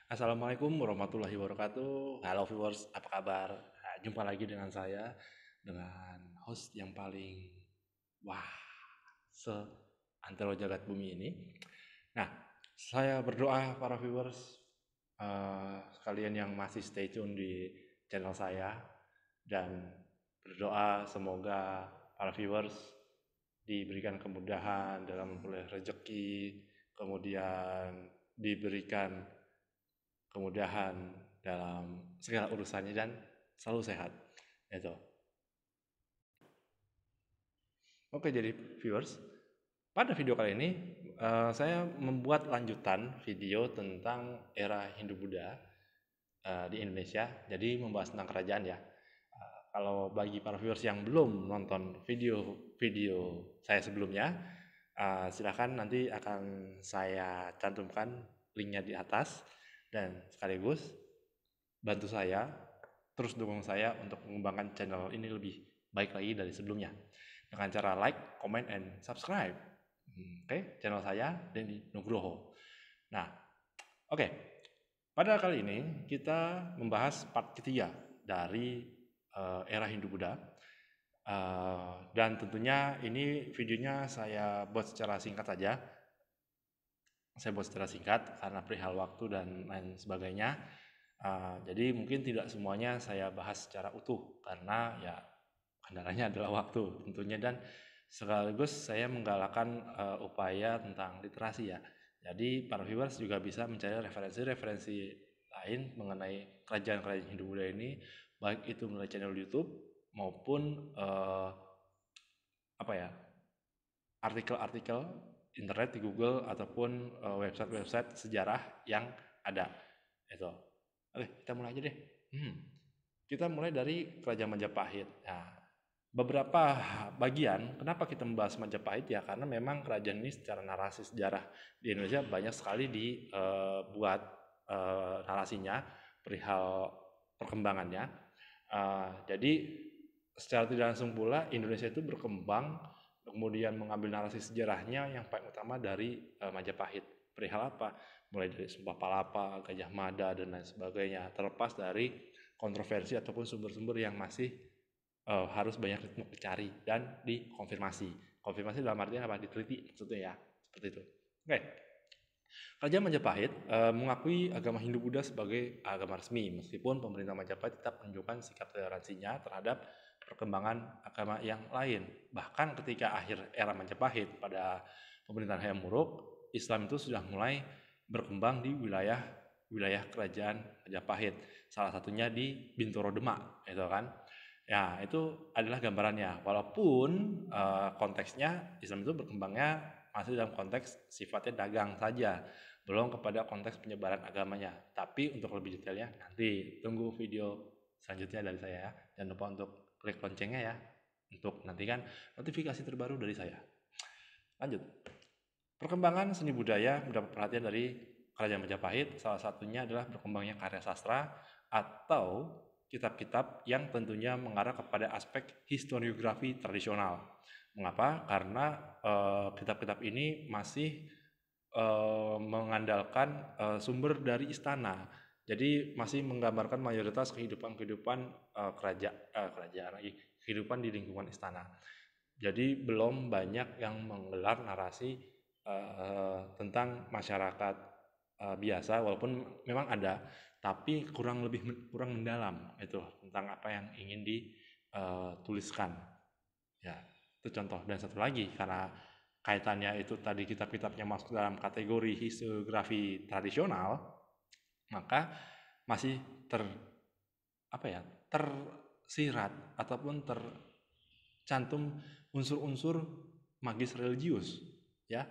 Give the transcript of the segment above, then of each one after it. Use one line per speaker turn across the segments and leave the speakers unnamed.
Assalamualaikum warahmatullahi wabarakatuh. Halo viewers, apa kabar? Nah, jumpa lagi dengan saya, dengan host yang paling wah seantero jagat bumi ini. Nah, saya berdoa para viewers sekalian yang masih stay tune di channel saya dan berdoa semoga para viewers diberikan kemudahan dalam memperoleh rezeki, kemudian diberikan kemudahan dalam segala urusannya dan selalu sehat. Itu. Oke, jadi viewers, pada video kali ini saya membuat lanjutan video tentang era Hindu-Buddha di Indonesia. Jadi membahas tentang kerajaan ya. Kalau bagi para viewers yang belum nonton video-video saya sebelumnya, silakan nanti akan saya cantumkan linknya di atas dan sekaligus bantu saya, terus dukung saya untuk mengembangkan channel ini lebih baik lagi dari sebelumnya dengan cara like, comment, and subscribe. Oke, channel saya Denny Nugroho. Nah, oke. Pada kali ini kita membahas part ketiga dari era Hindu-Buddha. Dan tentunya ini videonya saya buat secara singkat saja. Saya buat secara singkat karena perihal waktu dan lain sebagainya. Jadi mungkin tidak semuanya saya bahas secara utuh karena ya kendalanya adalah waktu tentunya, dan sekaligus saya menggalakkan upaya tentang literasi ya. Jadi para viewers juga bisa mencari referensi-referensi lain mengenai kerajaan-kerajaan Hindu-Buddha ini, baik itu melalui channel YouTube maupun artikel-artikel internet di Google ataupun website-website sejarah yang ada. Itu. Oke, kita mulai aja deh. Kita mulai dari Kerajaan Majapahit. Nah, beberapa bagian kenapa kita membahas Majapahit ya, karena memang kerajaan ini secara narasi sejarah di Indonesia banyak sekali dibuat narasinya perihal perkembangannya. Jadi secara tidak langsung pula Indonesia itu berkembang kemudian mengambil narasi sejarahnya yang paling utama dari Majapahit. Perihal apa? Mulai dari Sumpah Palapa, Gajah Mada, dan lain sebagainya. Terlepas dari kontroversi ataupun sumber-sumber yang masih harus banyak dicari dan dikonfirmasi. Konfirmasi dalam artian apa? Diteliti maksudnya ya. Seperti itu. Oke. Kerajaan Majapahit mengakui agama Hindu-Buddha sebagai agama resmi, meskipun pemerintah Majapahit tetap menunjukkan sikap toleransinya terhadap perkembangan agama yang lain. Bahkan ketika akhir era Majapahit pada pemerintahan Hayam Wuruk, Islam itu sudah mulai berkembang di wilayah kerajaan Majapahit. Salah satunya di Bintoro Demak, itu kan. Ya, itu adalah gambarannya. Walaupun konteksnya Islam itu berkembangnya masih dalam konteks sifatnya dagang saja, belum kepada konteks penyebaran agamanya. Tapi untuk lebih detailnya nanti tunggu video selanjutnya dari saya ya. Jangan lupa untuk klik loncengnya ya, untuk nantikan notifikasi terbaru dari saya. Lanjut. Perkembangan seni budaya mendapat perhatian dari Kerajaan Majapahit. Salah satunya adalah berkembangnya karya sastra atau kitab-kitab yang tentunya mengarah kepada aspek historiografi tradisional. Mengapa? Karena kitab-kitab ini masih mengandalkan sumber dari istana. Jadi masih menggambarkan mayoritas kehidupan kerajaan lagi, kehidupan di lingkungan istana. Jadi belum banyak yang menggelar narasi tentang masyarakat biasa, walaupun memang ada, tapi kurang mendalam itu tentang apa yang ingin dituliskan. Ya, itu contoh. Dan satu lagi, karena kaitannya itu tadi kitab-kitabnya masuk dalam kategori historiografi tradisional, maka masih tersirat ataupun tercantum unsur-unsur magis religius, ya,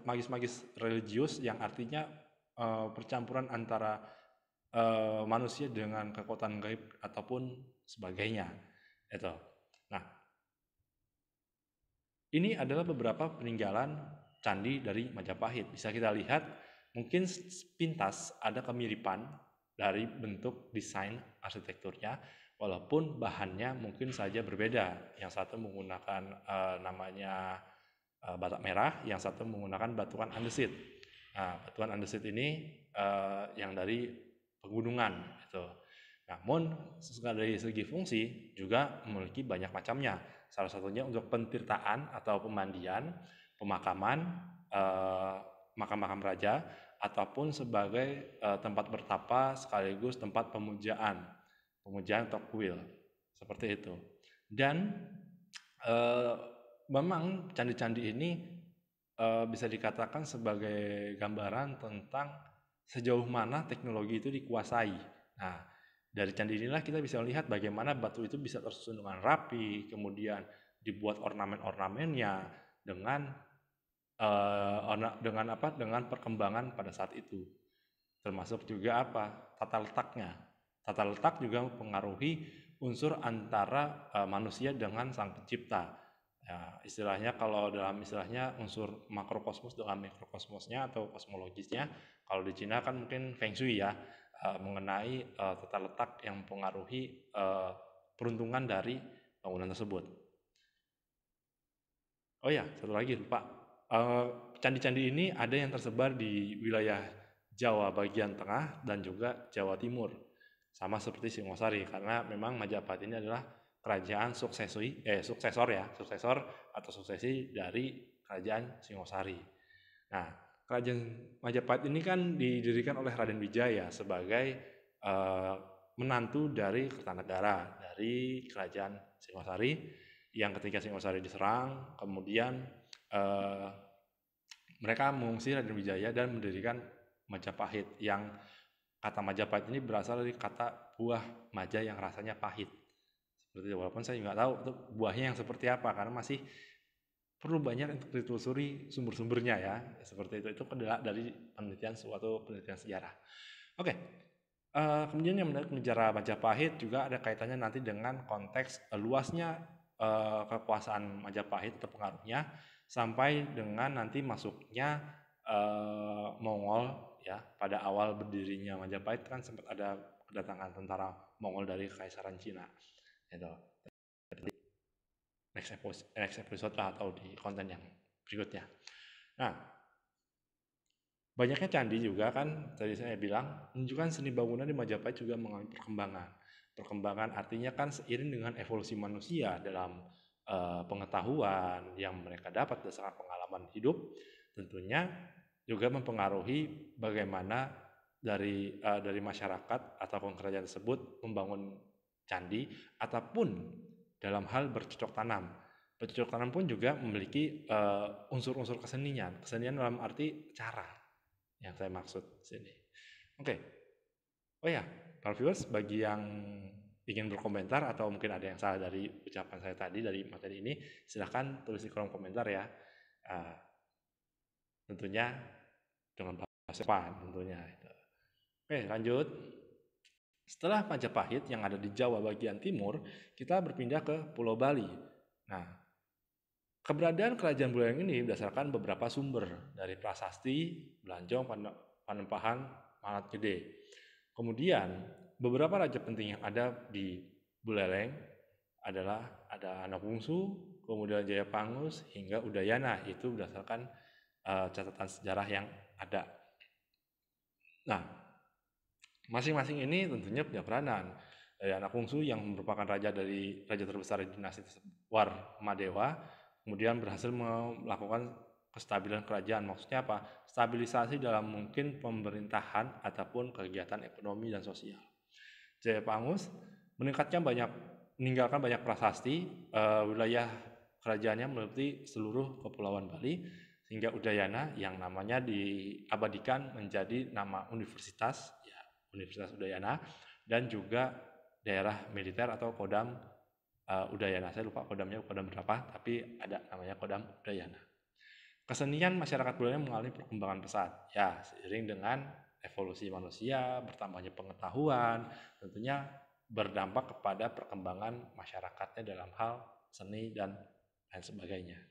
magis religius yang artinya percampuran antara manusia dengan kekuatan gaib ataupun sebagainya. Itu. Nah, ini adalah beberapa peninggalan candi dari Majapahit. Bisa kita lihat, mungkin sepintas ada kemiripan dari bentuk desain arsitekturnya, walaupun bahannya mungkin saja berbeda. Yang satu menggunakan namanya batak merah, yang satu menggunakan batuan andesit. Nah, batuan andesit ini yang dari pegunungan gitu. Namun dari segi fungsi juga memiliki banyak macamnya. Salah satunya untuk pentirtaan atau pemandian, pemakaman, makam-makam raja, ataupun sebagai tempat bertapa sekaligus tempat pemujaan atau kuil, seperti itu. Dan memang candi-candi ini bisa dikatakan sebagai gambaran tentang sejauh mana teknologi itu dikuasai. Nah, dari candi inilah kita bisa melihat bagaimana batu itu bisa tersusun dengan rapi, kemudian dibuat ornamen-ornamennya dengan dengan perkembangan pada saat itu. Termasuk juga tata letaknya. Tata letak juga mempengaruhi unsur antara manusia dengan sang pencipta. Ya, istilahnya kalau dalam istilahnya unsur makrokosmos dengan mikrokosmosnya atau kosmologisnya, kalau di Cina kan mungkin Feng Shui ya, mengenai tata letak yang mempengaruhi peruntungan dari bangunan tersebut. Oh ya, satu lagi lupa. Candi-candi ini ada yang tersebar di wilayah Jawa bagian tengah dan juga Jawa Timur. Sama seperti Singosari, karena memang Majapahit ini adalah kerajaan suksesor atau suksesi dari kerajaan Singosari. Nah, kerajaan Majapahit ini kan didirikan oleh Raden Wijaya sebagai menantu dari Kertanegara dari kerajaan Singosari, yang ketika Singosari diserang, kemudian mereka mengungsi Raden Wijaya dan mendirikan Majapahit, yang kata Majapahit ini berasal dari kata buah maja yang rasanya pahit. Seperti itu, walaupun saya nggak tahu itu buahnya yang seperti apa, karena masih perlu banyak untuk ditelusuri sumber-sumbernya ya. Seperti itu adalah dari suatu penelitian sejarah. Oke. Kemudian yang menarik sejarah Majapahit juga ada kaitannya nanti dengan konteks luasnya kekuasaan Majapahit atau pengaruhnya sampai dengan nanti masuknya Mongol ya. Pada awal berdirinya Majapahit kan sempat ada kedatangan tentara Mongol dari Kekaisaran Cina. Gitu. Next episode atau di konten yang berikutnya. Nah, banyaknya candi juga kan tadi saya bilang menunjukkan seni bangunan di Majapahit juga mengalami perkembangan. Perkembangan artinya kan seiring dengan evolusi manusia dalam pengetahuan yang mereka dapat berdasarkan pengalaman hidup, tentunya juga mempengaruhi bagaimana dari masyarakat ataupun kerajaan tersebut membangun candi ataupun dalam hal bercocok tanam. Bercocok tanam pun juga memiliki unsur-unsur kesenian dalam arti cara yang saya maksud sini. Oke. Oh ya, para viewers, bagi yang ingin berkomentar atau mungkin ada yang salah dari ucapan saya tadi dari materi ini, silahkan tulis di kolom komentar ya. Tentunya dengan bahasa depan tentunya. Oke, lanjut. Setelah Majapahit yang ada di Jawa bagian timur, kita berpindah ke Pulau Bali. Nah, keberadaan kerajaan Buleleng ini berdasarkan beberapa sumber dari prasasti, Belanjong, Panempahan, Manat Gede. Kemudian beberapa raja penting yang ada di Buleleng adalah ada Anak Bungsu, kemudian Jayapangus hingga Udayana, itu berdasarkan catatan sejarah yang ada. Nah, masing-masing ini tentunya punya peranan. Dari Anak Bungsu yang merupakan raja terbesar di dinasti War Madewa, kemudian berhasil melakukan kestabilan kerajaan. Maksudnya apa? Stabilisasi dalam mungkin pemerintahan ataupun kegiatan ekonomi dan sosial. Jayapangus meninggalkan banyak prasasti, wilayah kerajaannya meliputi seluruh kepulauan Bali, sehingga Udayana yang namanya diabadikan menjadi nama universitas, ya, Universitas Udayana, dan juga daerah militer atau Kodam Udayana. Saya lupa kodamnya kodam berapa, tapi ada namanya Kodam Udayana. Kesenian masyarakat Buleleng mengalami perkembangan pesat, ya, seiring dengan evolusi manusia, bertambahnya pengetahuan, tentunya berdampak kepada perkembangan masyarakatnya dalam hal seni dan lain sebagainya.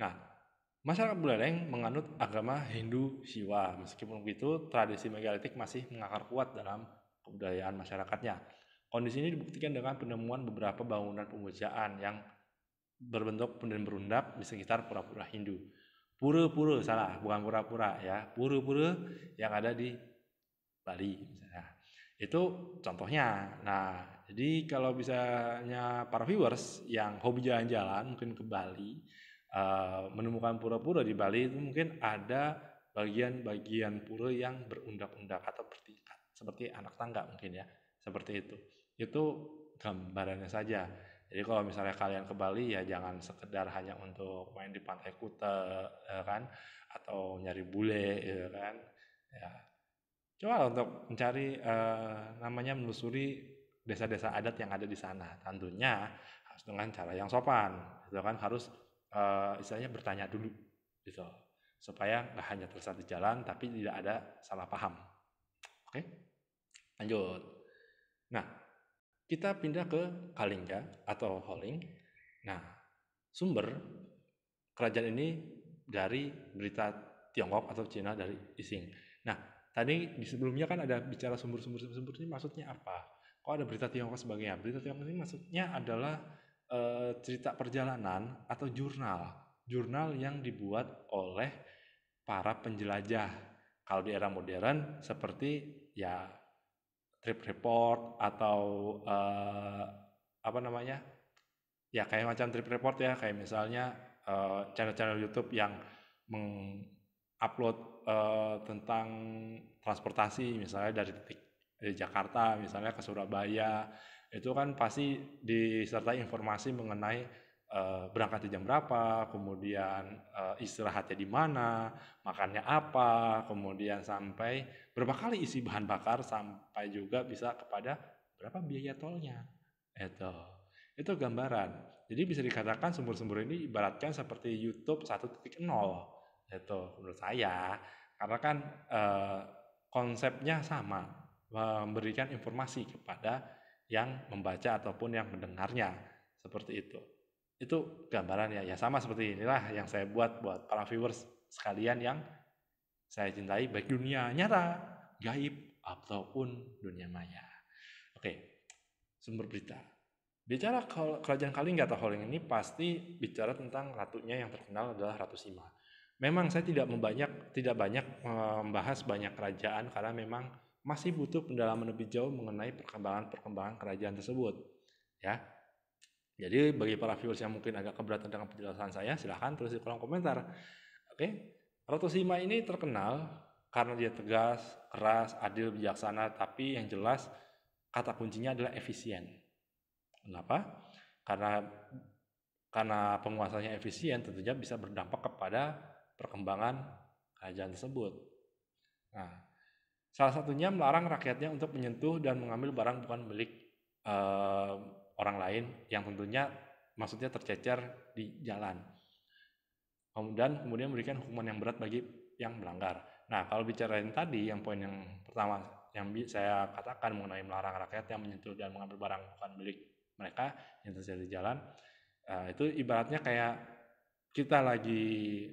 Nah, masyarakat Buleleng menganut agama Hindu Siwa. Meskipun begitu, tradisi megalitik masih mengakar kuat dalam kebudayaan masyarakatnya. Kondisi ini dibuktikan dengan penemuan beberapa bangunan pemujaan yang berbentuk punden berundap di sekitar pura-pura Hindu. pura-pura, salah, bukan pura-pura ya, pura-pura yang ada di Bali misalnya. Itu contohnya. Nah, jadi kalau misalnya para viewers yang hobi jalan-jalan mungkin ke Bali, menemukan pura-pura di Bali itu mungkin ada bagian-bagian pura yang berundak-undak atau bertingkat, seperti anak tangga mungkin ya, seperti itu. Itu gambarannya saja. Jadi kalau misalnya kalian ke Bali ya jangan sekedar hanya untuk main di Pantai Kuta, ya kan, atau nyari bule, ya kan. Ya, coba untuk mencari namanya menelusuri desa-desa adat yang ada di sana. Tentunya harus dengan cara yang sopan, gitu kan, harus istilahnya bertanya dulu, gitu, supaya nggak hanya tersesat di jalan, tapi tidak ada salah paham. Oke, lanjut. Nah, kita pindah ke Kalingga atau Holing. Nah, sumber kerajaan ini dari berita Tiongkok atau Cina dari Ising. Nah, tadi di sebelumnya kan ada bicara sumber-sumber ini maksudnya apa? Kok ada berita Tiongkok sebagainya? Berita Tiongkok ini maksudnya adalah cerita perjalanan atau jurnal yang dibuat oleh para penjelajah. Kalau di era modern seperti ya trip report atau apa namanya? Ya kayak macam trip report ya, kayak misalnya channel-channel YouTube yang mengupload tentang transportasi, misalnya dari Jakarta misalnya ke Surabaya, itu kan pasti disertai informasi mengenai berangkat jam berapa, kemudian istirahatnya di mana, makannya apa, kemudian sampai berapa kali isi bahan bakar, sampai juga bisa kepada berapa biaya tolnya. Itu gambaran. Jadi bisa dikatakan sumber-sumber ini ibaratkan seperti YouTube 1.0 itu menurut saya, karena kan konsepnya sama, memberikan informasi kepada yang membaca ataupun yang mendengarnya, seperti itu. Itu gambarannya ya, sama seperti inilah yang saya buat para viewers sekalian yang saya cintai, baik dunia nyata, gaib ataupun dunia maya. Oke, sumber berita. Bicara kerajaan Kalingga atau Holing ini pasti bicara tentang ratunya yang terkenal adalah Ratu Sima. Memang saya tidak banyak membahas banyak kerajaan karena memang masih butuh pendalaman lebih jauh mengenai perkembangan kerajaan tersebut. Ya. Jadi bagi para viewers yang mungkin agak keberatan dengan penjelasan saya, silahkan tulis di kolom komentar. Oke. Ratu Sima ini terkenal karena dia tegas, keras, adil, bijaksana, tapi yang jelas kata kuncinya adalah efisien. Kenapa? Karena penguasanya efisien tentunya bisa berdampak kepada perkembangan kerajaan tersebut. Nah, salah satunya melarang rakyatnya untuk menyentuh dan mengambil barang bukan milik orang lain yang tentunya maksudnya tercecer di jalan. Kemudian memberikan hukuman yang berat bagi yang melanggar. Nah, kalau bicarain tadi yang poin yang pertama yang saya katakan mengenai melarang rakyat yang menyentuh dan mengambil barang bukan milik mereka yang terjadi di jalan, itu ibaratnya kayak kita lagi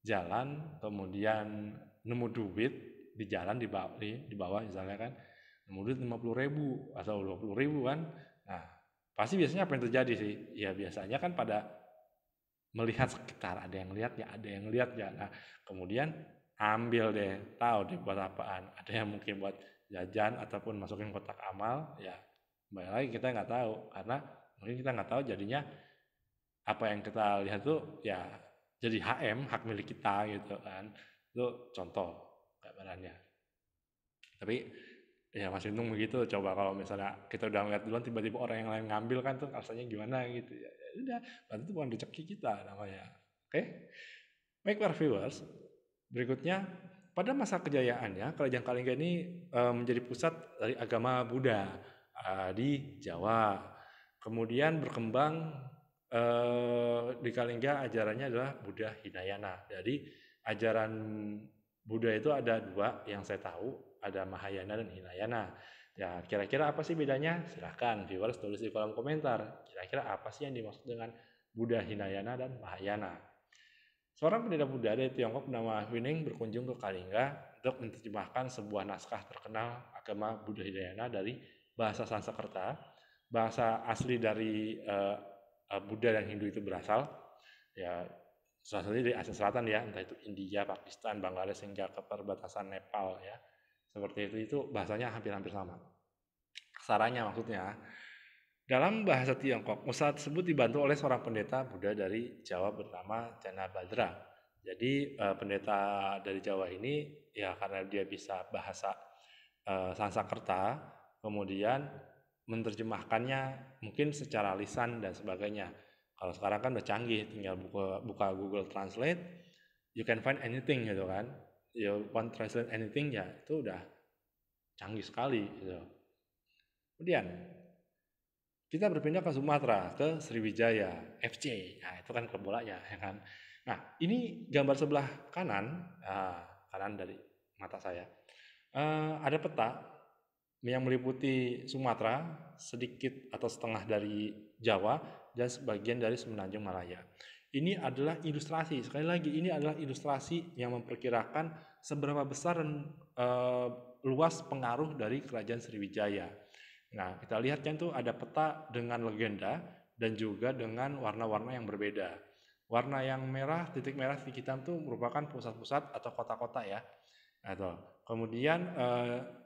jalan kemudian nemu duit di jalan di bawah misalnya kan, nemu duit 50.000 atau 20.000 kan. Nah, pasti biasanya apa yang terjadi sih? Ya biasanya kan pada melihat sekitar, ada yang lihat ya, ada yang lihat ya. Nah, kemudian ambil deh, tahu deh buat apaan. Ada yang mungkin buat jajan ataupun masukin kotak amal, ya kembali lagi kita nggak tahu, karena mungkin kita nggak tahu jadinya apa yang kita lihat tuh ya jadi hak milik kita gitu kan. Itu contoh gambarannya. Tapi ya masih untung begitu. Coba kalau misalnya kita udah ngeliat duluan tiba-tiba orang yang lain ngambil kan tuh rasanya gimana gitu ya. Udah, berarti itu bukan rezeki kita namanya. Oke? Baik para viewers, berikutnya pada masa kejayaannya kerajaan Kalingga ini menjadi pusat dari agama Buddha di Jawa. Kemudian berkembang di Kalingga ajarannya adalah Buddha Hinayana. Jadi ajaran Buddha itu ada dua yang saya tahu, ada Mahayana dan Hinayana. Ya, kira-kira apa sih bedanya? Silahkan viewers tulis di kolom komentar. Kira-kira apa sih yang dimaksud dengan Buddha Hinayana dan Mahayana? Seorang pendeta Buddha dari Tiongkok bernama Huining berkunjung ke Kalingga untuk menerjemahkan sebuah naskah terkenal agama Buddha Hinayana dari bahasa Sanskerta, bahasa asli dari Buddha dan Hindu itu berasal. Ya, salah satunya dari Asia Selatan ya, entah itu India, Pakistan, Bangladesh hingga ke perbatasan Nepal ya. Seperti itu bahasanya hampir-hampir sama. Aksaranya maksudnya. Dalam bahasa Tiongkok, usaha tersebut dibantu oleh seorang pendeta Buddha dari Jawa bernama Janabhadra. Jadi pendeta dari Jawa ini ya karena dia bisa bahasa Sanskerta, kemudian menerjemahkannya mungkin secara lisan dan sebagainya. Kalau sekarang kan udah canggih, tinggal buka Google Translate, you can find anything gitu kan. You want translate anything ya itu udah canggih sekali gitu. Kemudian kita berpindah ke Sumatera, ke Sriwijaya FC. Nah, itu kan klub bolanya, ya kan. Nah, ini gambar sebelah kanan, kanan dari mata saya. Ada peta yang meliputi Sumatera, sedikit atau setengah dari Jawa, dan sebagian dari Semenanjung Malaya. Ini adalah ilustrasi, sekali lagi ini adalah ilustrasi yang memperkirakan seberapa besar dan luas pengaruh dari Kerajaan Sriwijaya. Nah, kita lihat kan tuh ada peta dengan legenda dan juga dengan warna-warna yang berbeda. Warna yang merah, titik merah, titik hitam itu merupakan pusat-pusat atau kota-kota ya. Atau kemudian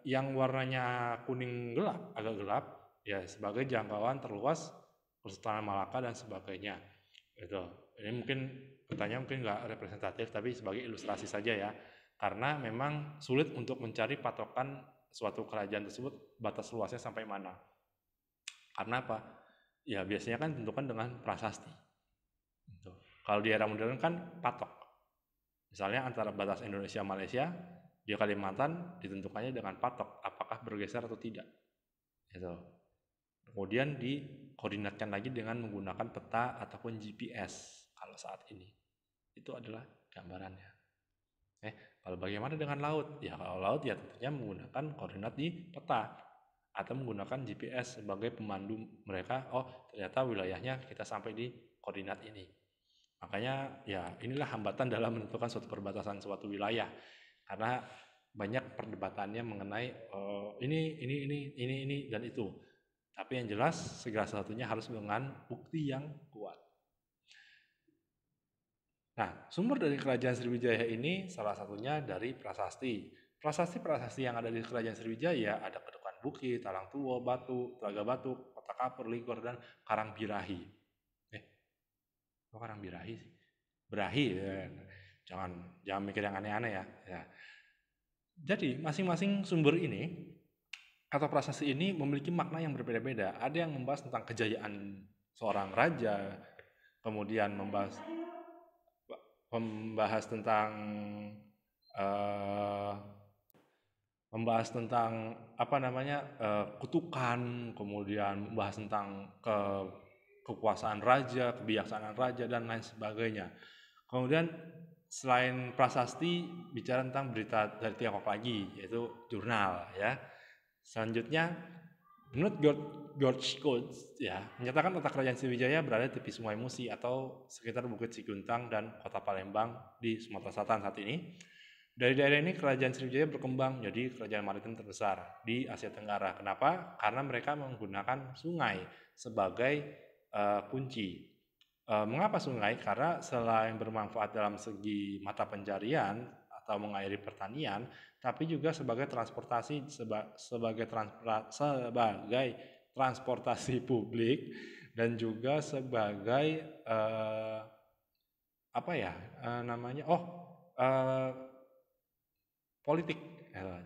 yang warnanya kuning gelap, agak gelap, ya sebagai jangkauan terluas Kesultanan Malaka dan sebagainya. Itu. Ini mungkin petanya mungkin nggak representatif, tapi sebagai ilustrasi saja ya. Karena memang sulit untuk mencari patokan suatu kerajaan tersebut batas luasnya sampai mana. Karena apa? Ya biasanya kan ditentukan dengan prasasti. Gitu. Kalau di era modern kan patok. Misalnya antara batas Indonesia Malaysia di Kalimantan ditentukannya dengan patok apakah bergeser atau tidak. Gitu. Kemudian dikoordinatkan lagi dengan menggunakan peta ataupun GPS kalau saat ini. Itu adalah gambarannya. Kalau bagaimana dengan laut? Ya kalau laut ya tentunya menggunakan koordinat di peta atau menggunakan GPS sebagai pemandu mereka. Oh ternyata wilayahnya kita sampai di koordinat ini. Makanya ya inilah hambatan dalam menentukan suatu perbatasan suatu wilayah karena banyak perdebatannya mengenai ini dan itu. Tapi yang jelas segala sesuatunya harus dengan bukti yang kuat. Nah, sumber dari Kerajaan Sriwijaya ini salah satunya dari prasasti. Prasasti-prasasti yang ada di Kerajaan Sriwijaya ada Kedukan Bukit, Talang Tuwo, Batu, Telaga Batu, Kota Kapur, Ligor, dan Karangbirahi. Kok Karangbirahi sih? Berahi, ya. Jangan mikir yang aneh-aneh ya. Jadi, masing-masing sumber ini atau prasasti ini memiliki makna yang berbeda-beda. Ada yang membahas tentang kejayaan seorang raja, kemudian membahas tentang kutukan, kemudian membahas tentang kekuasaan raja, kebijaksanaan raja dan lain sebagainya. Kemudian selain prasasti bicara tentang berita dari Tiongkok lagi, yaitu jurnal ya. Selanjutnya menurut George Coates ya, menyatakan letak Kerajaan Sriwijaya berada di tepi Sungai Musi atau sekitar Bukit Siguntang dan Kota Palembang di Sumatera Selatan saat ini. Dari daerah ini Kerajaan Sriwijaya berkembang menjadi kerajaan maritim terbesar di Asia Tenggara. Kenapa? Karena mereka menggunakan sungai sebagai kunci. Mengapa sungai? Karena selain bermanfaat dalam segi mata pencarian atau mengairi pertanian, tapi juga sebagai transportasi sebagai transportasi publik dan juga sebagai politik.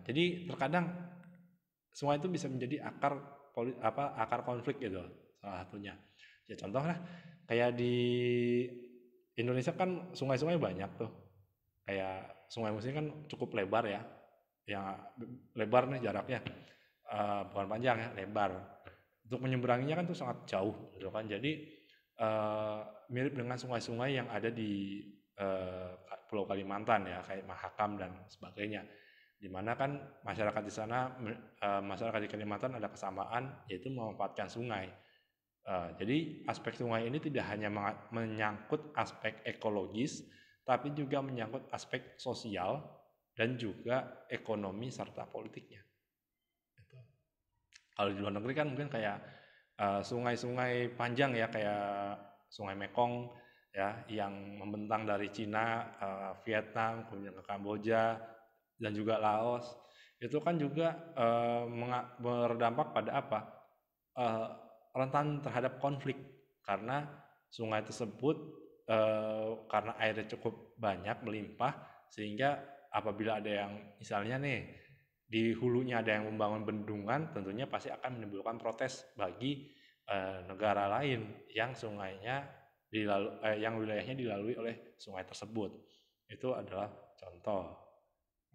Jadi terkadang sungai itu bisa menjadi akar konflik gitu salah satunya. Ya contoh lah kayak di Indonesia kan sungai-sungai banyak tuh. Kayak Sungai Musi kan cukup lebar ya. Yang lebar nih jaraknya. Bukan panjang ya, lebar. Untuk menyeberanginya kan tuh sangat jauh gitu kan. Jadi mirip dengan sungai-sungai yang ada di Pulau Kalimantan ya, kayak Mahakam dan sebagainya. Dimana kan masyarakat di sana, masyarakat di Kalimantan ada kesamaan yaitu memanfaatkan sungai. Jadi aspek sungai ini tidak hanya menyangkut aspek ekologis, tapi juga menyangkut aspek sosial dan juga ekonomi serta politiknya. Kalau di luar negeri kan mungkin kayak sungai-sungai panjang ya, kayak Sungai Mekong ya, yang membentang dari Cina, Vietnam, kemudian ke Kamboja dan juga Laos, itu kan juga berdampak pada apa? Eh, Rentan terhadap konflik karena sungai tersebut karena airnya cukup banyak melimpah, sehingga apabila ada yang misalnya nih di hulunya ada yang membangun bendungan, tentunya pasti akan menimbulkan protes bagi negara lain yang sungainya yang wilayahnya dilalui oleh sungai tersebut. Itu adalah contoh.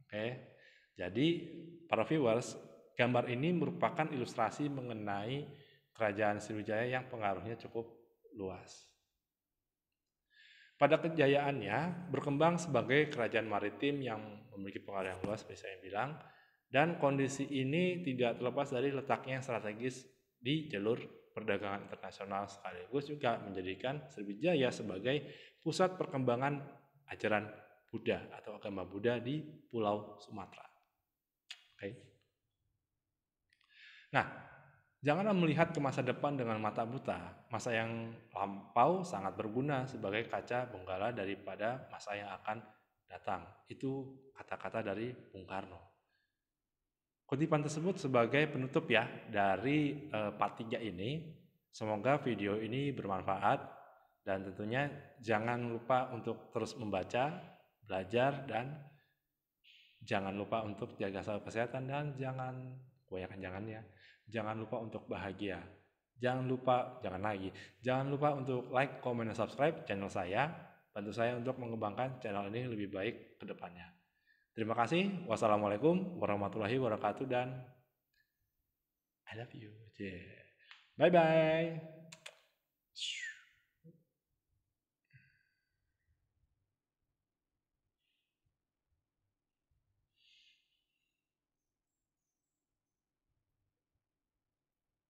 Oke. Jadi para viewers, gambar ini merupakan ilustrasi mengenai kerajaan Sriwijaya yang pengaruhnya cukup luas. Pada kejayaannya berkembang sebagai kerajaan maritim yang memiliki pengaruh yang luas, seperti saya bilang, dan kondisi ini tidak terlepas dari letaknya yang strategis di jalur perdagangan internasional, sekaligus juga menjadikan Sriwijaya sebagai pusat perkembangan ajaran Buddha atau agama Buddha di Pulau Sumatera. Oke. Nah, janganlah melihat ke masa depan dengan mata buta. Masa yang lampau sangat berguna sebagai kaca penggala daripada masa yang akan datang. Itu kata-kata dari Bung Karno. Kutipan tersebut sebagai penutup ya dari part 3 ini. Semoga video ini bermanfaat dan tentunya jangan lupa untuk terus membaca, belajar, dan jangan lupa untuk jaga kesehatan dan jangan lupa untuk bahagia. Jangan lupa untuk like, comment, dan subscribe channel saya. Bantu saya untuk mengembangkan channel ini lebih baik ke depannya. Terima kasih. Wassalamualaikum warahmatullahi wabarakatuh dan I love you. Bye bye.